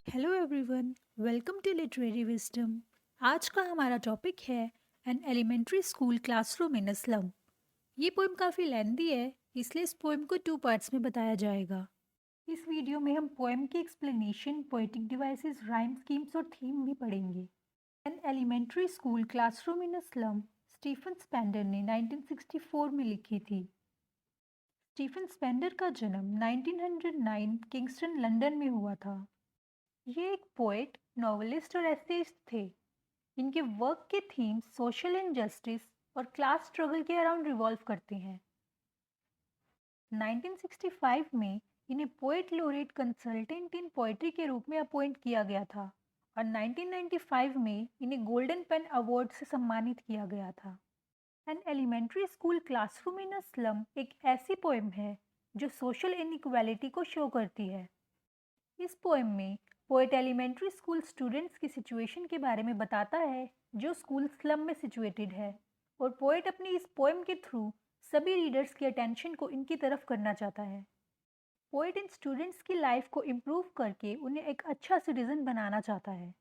Hello everyone, welcome to literary wisdom. आज का हमारा टॉपिक है an elementary school classroom in a slum. ये पोएम काफ़ी लेंदी है, इसलिए इस पोएम को 2 पार्ट्स में बताया जाएगा। इस वीडियो में हम पोएम की explanation, poetic devices, rhyme schemes और थीम भी पढ़ेंगे। An elementary school classroom in a slum Stephen Spender ने 1964 में लिखी थी। स्टीफन स्पेंडर का जन्म 1909 किंगस्टन, लंदन में हुआ था। ये एक पोएट, नॉवेलिस्ट और एसेइस्ट थे। इनके वर्क के थीम्स सोशल इनजस्टिस और क्लास स्ट्रगल के अराउंड रिवॉल्व करते हैं। 1965 में इन्हें poet laureth consultant in poetry के रूप में अपॉइंट किया गया था और 1995 में इन्हें गोल्डन पेन अवार्ड से सम्मानित किया गया था। An elementary school classroom in a slum एक ऐसी पोएम है जो सोशल इनइक्वालिटी को शो करती है। इस पोएम में पोएट एलिमेंट्री स्कूल स्टूडेंट्स की सिचुएशन के बारे में बताता है जो स्कूल स्लम में सिचुएटेड है, और पोएट अपनी इस पोएम के थ्रू सभी रीडर्स की अटेंशन को इनकी तरफ करना चाहता है। पोएट इन स्टूडेंट्स की लाइफ को इम्प्रूव करके उन्हें एक अच्छा सिटीजन बनाना चाहता है।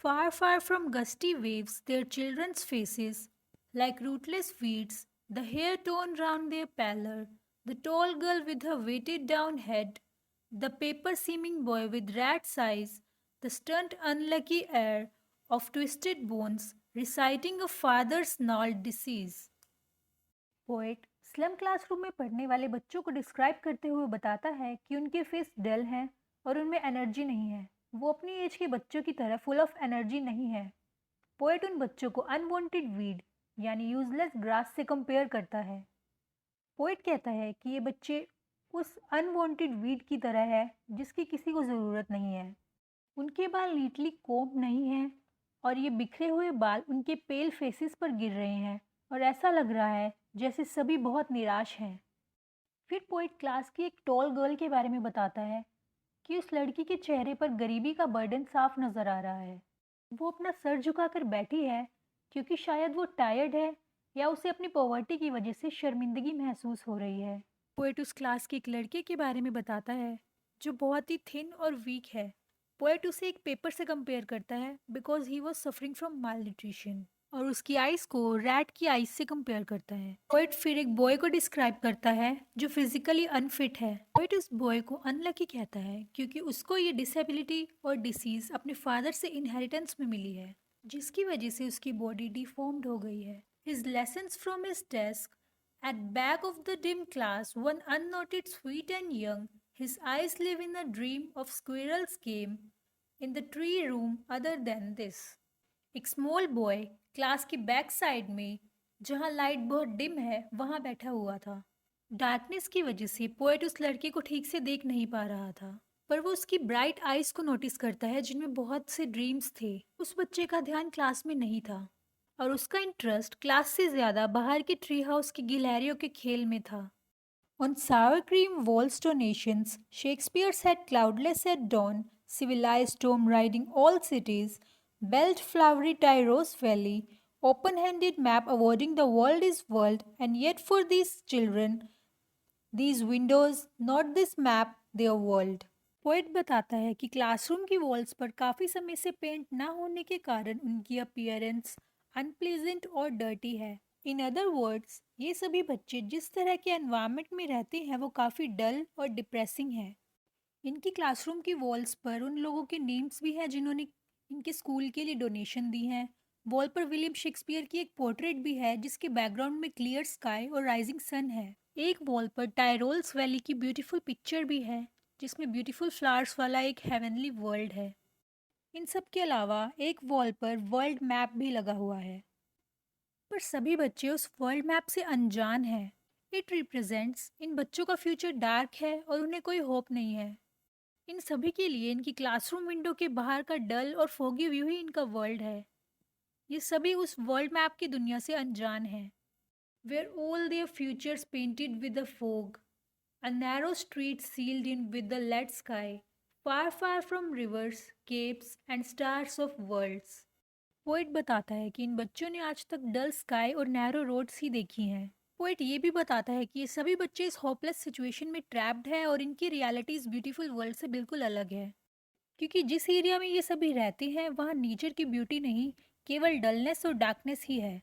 Far, far from gusty waves, their children's faces, like rootless weeds, the hair torn round their pallor, the tall girl with her weighted down head, the paper seeming boy with rat's eyes, the stunned unlucky heir of twisted bones, reciting a father's gnarled disease. Poet slum classroom में पढ़ने वाले बच्चों को describe करते हुए बताता है कि उनके फेस डल हैं और उनमें एनर्जी नहीं है। वो अपनी एज के बच्चों की तरह फुल ऑफ एनर्जी नहीं है। पोएट उन बच्चों को अनवांटेड वीड यानी यूजलेस ग्रास से कंपेयर करता है। पोएट कहता है कि ये बच्चे उस अनवांटेड वीड की तरह है जिसकी किसी को ज़रूरत नहीं है। उनके बाल नीटली कोम्ब नहीं हैं और ये बिखरे हुए बाल उनके पेल फेसेस पर गिर रहे हैं और ऐसा लग रहा है जैसे सभी बहुत निराश हैं। फिर पोइट क्लास की एक टॉल गर्ल के बारे में बताता है कि उस लड़की के चेहरे पर गरीबी का बर्डन साफ नजर आ रहा है। वो अपना सर झुकाकर बैठी है क्योंकि शायद वो टायर्ड है या उसे अपनी पॉवर्टी की वजह से शर्मिंदगी महसूस हो रही है। पोएट उस क्लास के एक लड़के के बारे में बताता है जो बहुत ही थिन और वीक है। पोएट उसे एक पेपर से कंपेयर करता है because he was suffering from mall nutrition, और उसकी आइज को रैट की आइज से कंपेयर करता है। पोएट फिर एक बॉय को डिस्क्राइब करता है जो फिजिकली अनफिट है। पोएट उस बॉय को अनलकी कहता है क्योंकि उसको ये डिसेबिलिटी और डिसीज अपने फादर से इनहेरिटेंस में मिली है, जिसकी वजह से उसकी बॉडी डिफॉर्म्ड हो गई है। His lessons from his desk at back of the dim class, one unnoted, sweet and young, his eyes live in a dream of squirrels game in the tree room other than this. एक small boy class की back side में, जहाँ light बहुत dim है, वहाँ बैठा हुआ था। डार्कनेस की वजह से पोएट उस लड़के को ठीक से देख नहीं पा रहा था, पर वो उसकी ब्राइट आइज को नोटिस करता है जिनमें बहुत से ड्रीम्स थे। उस बच्चे का ध्यान क्लास में नहीं था और उसका इंटरेस्ट क्लास से ज्यादा बाहर के ट्री हाउस की गिलहरियों के खेल में था। On sour cream wall donations, Shakespeare said cloudless at dawn, civilized storm riding all cities, belt flowery Tyros Valley, open-handed map awarding the world is world, and yet for these children, these windows, not this map, their world. Poet बताता है कि classroom की walls पर काफ़ी समय से paint ना होने के कारण उनकी अपीयरेंस अनप्लेजेंट और डर्टी है। इन अदर वर्ड्स, ये सभी बच्चे जिस तरह के एनवायरनमेंट में रहते हैं वो काफ़ी डल और डिप्रेसिंग है। इनकी क्लासरूम की वॉल्स पर उन लोगों के नेम्स भी हैं जिन्होंने इनके स्कूल के लिए डोनेशन दी हैं। वॉल पर विलियम शेक्सपियर की एक पोर्ट्रेट भी है जिसके बैकग्राउंड में क्लियर स्काई और राइजिंग सन है। एक वॉल पर टायरोल्स वैली की ब्यूटीफुल पिक्चर भी है जिसमें ब्यूटीफुल फ्लावर्स वाला एक हेवनली वर्ल्ड है। इन सब के अलावा एक वॉल पर वर्ल्ड मैप भी लगा हुआ है, पर सभी बच्चे उस वर्ल्ड मैप से अनजान हैं। इट रिप्रेजेंट्स इन बच्चों का फ्यूचर डार्क है और उन्हें कोई होप नहीं है। इन सभी के लिए इनकी क्लासरूम विंडो के बाहर का डल और फोगी व्यू ही इनका वर्ल्ड है। ये सभी उस वर्ल्ड मैप की दुनिया से अनजान हैं, where all their futures painted with the fog, a narrow street sealed in with the lead sky, far far from rivers, capes and stars of worlds. Poet बताता है कि इन बच्चों ने आज तक डल स्काई और नैरो रोड्स ही देखी हैं। पोएट ये भी बताता है कि ये सभी बच्चे इस होपलेस सिचुएशन में ट्रैप्ड है और इनकी रियलिटी इस ब्यूटीफुल वर्ल्ड से बिल्कुल अलग है। क्योंकि जिस एरिया में ये सभी रहते हैं वहाँ नेचर की ब्यूटी नहीं, केवल डलनेस और डार्कनेस ही है।